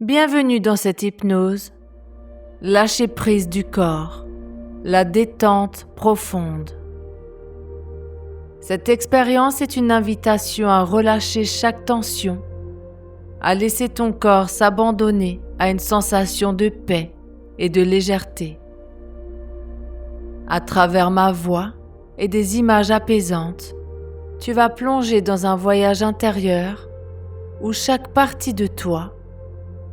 Bienvenue dans cette hypnose. Lâcher prise du corps, la détente profonde. Cette expérience est une invitation à relâcher chaque tension, à laisser ton corps s'abandonner à une sensation de paix et de légèreté. À travers ma voix et des images apaisantes, tu vas plonger dans un voyage intérieur où chaque partie de toi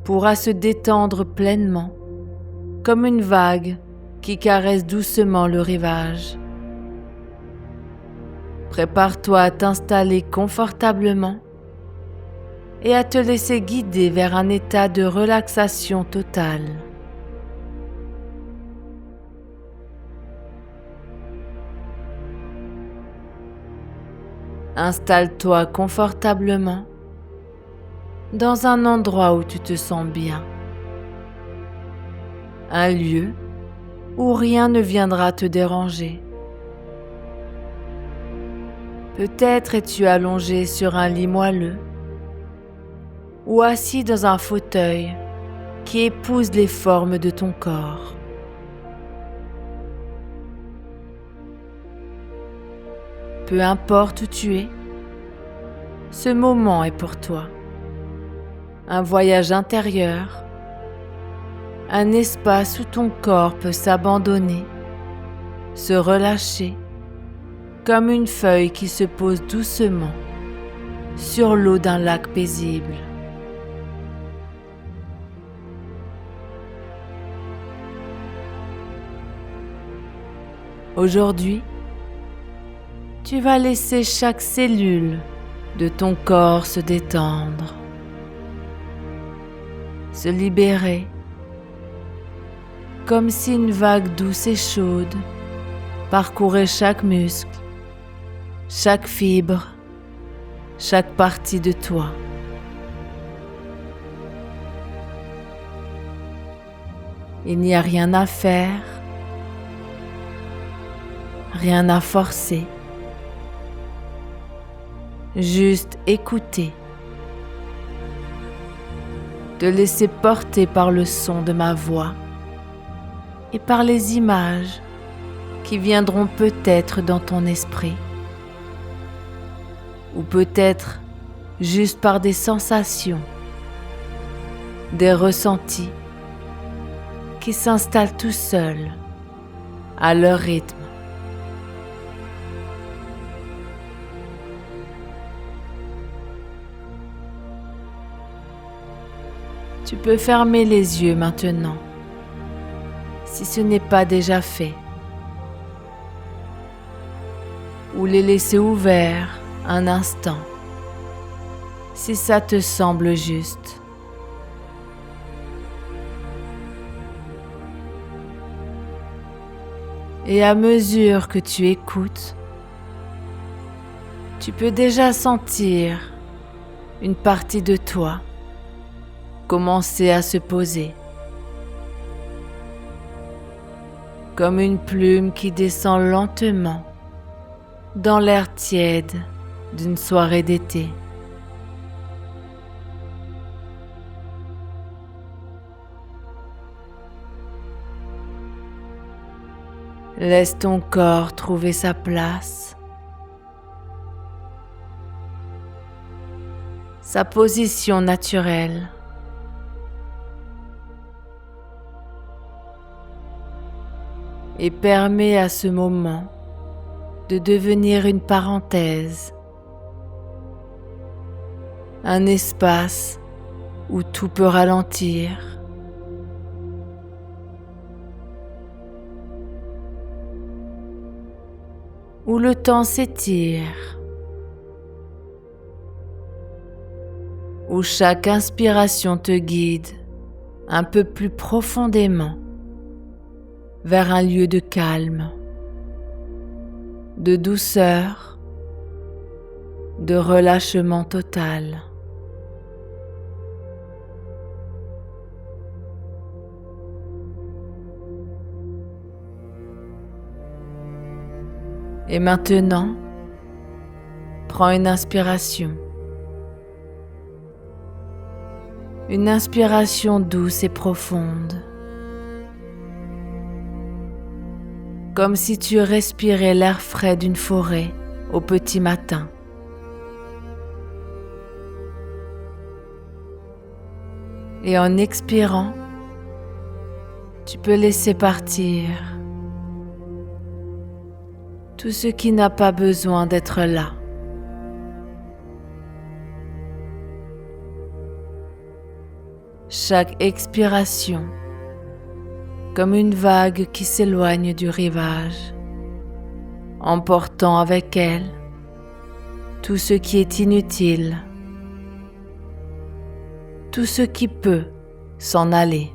pourra se détendre pleinement, comme une vague qui caresse doucement le rivage. Prépare-toi à t'installer confortablement et à te laisser guider vers un état de relaxation totale. Installe-toi confortablement dans un endroit où tu te sens bien. Un lieu où rien ne viendra te déranger. Peut-être es-tu allongé sur un lit moelleux ou assis dans un fauteuil qui épouse les formes de ton corps. Peu importe où tu es, ce moment est pour toi. Un voyage intérieur, un espace où ton corps peut s'abandonner, se relâcher, comme une feuille qui se pose doucement sur l'eau d'un lac paisible. Aujourd'hui, tu vas laisser chaque cellule de ton corps se détendre, se libérer, comme si une vague douce et chaude parcourait chaque muscle, chaque fibre, chaque partie de toi. Il n'y a rien à faire, rien à forcer, juste écouter, te laisser porter par le son de ma voix et par les images qui viendront peut-être dans ton esprit, ou peut-être juste par des sensations, des ressentis qui s'installent tout seuls à leur rythme. Tu peux fermer les yeux maintenant, si ce n'est pas déjà fait, ou les laisser ouverts un instant, si ça te semble juste. Et à mesure que tu écoutes, tu peux déjà sentir une partie de toi commencer à se poser, comme une plume qui descend lentement dans l'air tiède d'une soirée d'été. Laisse ton corps trouver sa place, sa position naturelle. Et permet à ce moment de devenir une parenthèse, un espace où tout peut ralentir, où le temps s'étire, où chaque inspiration te guide un peu plus profondément vers un lieu de calme, de douceur, de relâchement total. Et maintenant, prends une inspiration Une inspiration douce et profonde. Comme si tu respirais l'air frais d'une forêt au petit matin. Et en expirant, tu peux laisser partir tout ce qui n'a pas besoin d'être là. Chaque expiration, comme une vague qui s'éloigne du rivage, emportant avec elle tout ce qui est inutile, tout ce qui peut s'en aller.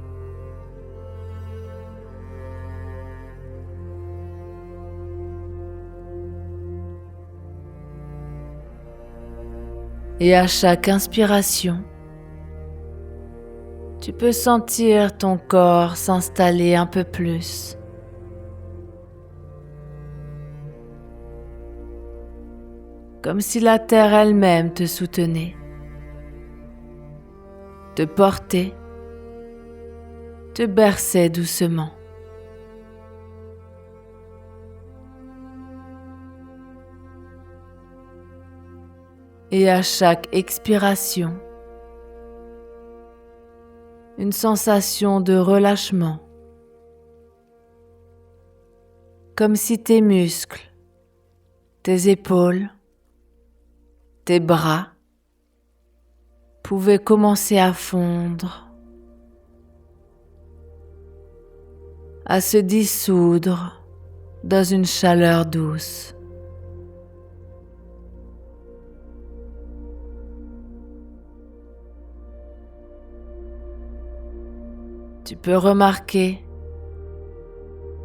Et à chaque inspiration, tu peux sentir ton corps s'installer un peu plus. Comme si la terre elle-même te soutenait, te portait, te berçait doucement. Et à chaque expiration, une sensation de relâchement, comme si tes muscles, tes épaules, tes bras pouvaient commencer à fondre, à se dissoudre dans une chaleur douce. Tu peux remarquer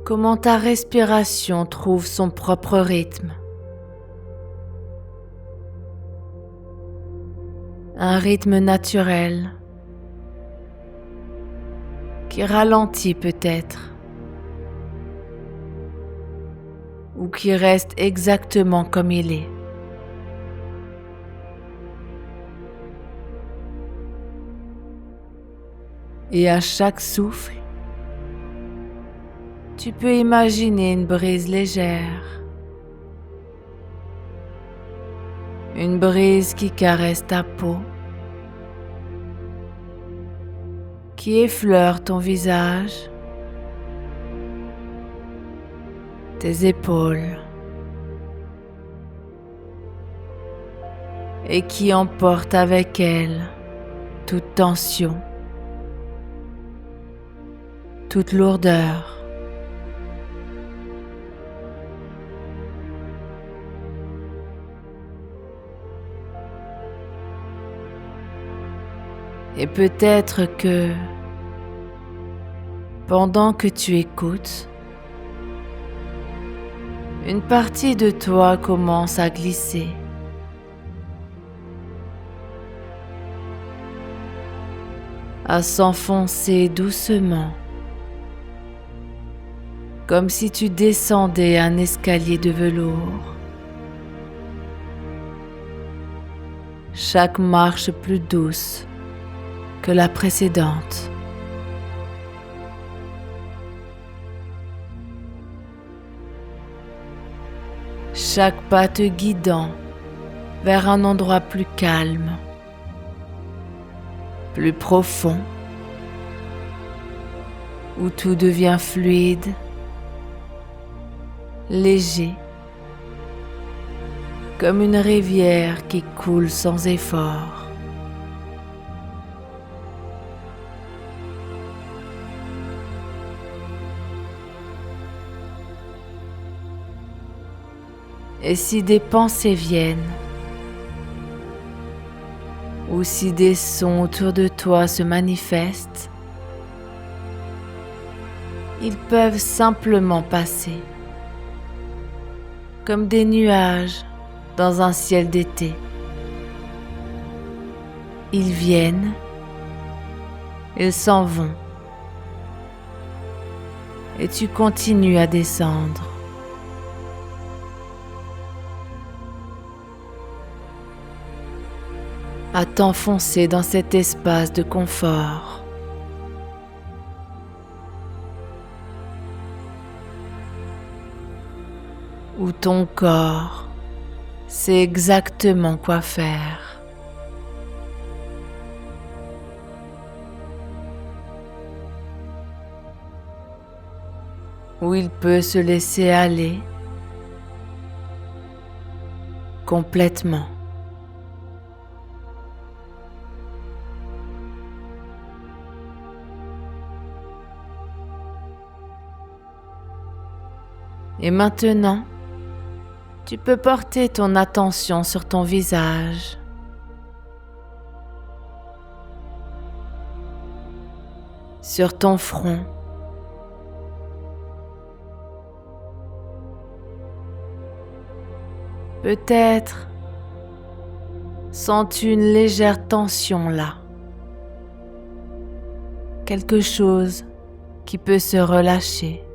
comment ta respiration trouve son propre rythme. Un rythme naturel qui ralentit peut-être ou qui reste exactement comme il est. Et à chaque souffle, tu peux imaginer une brise légère, une brise qui caresse ta peau, qui effleure ton visage, tes épaules, et qui emporte avec elle toute tension, toute lourdeur. Et peut-être que pendant que tu écoutes, une partie de toi commence à glisser. À s'enfoncer doucement, comme si tu descendais un escalier de velours. Chaque marche plus douce que la précédente. Chaque pas te guidant vers un endroit plus calme, plus profond, où tout devient fluide, léger, comme une rivière qui coule sans effort. Et si des pensées viennent, ou si des sons autour de toi se manifestent, ils peuvent simplement passer, comme des nuages dans un ciel d'été. Ils viennent, ils s'en vont, et tu continues à descendre. à t'enfoncer dans cet espace de confort. Où ton corps sait exactement quoi faire. Où il peut se laisser aller complètement. Et maintenant, tu peux porter ton attention sur ton visage. Sur ton front. Peut-être sens-tu une légère tension là. Quelque chose qui peut se relâcher.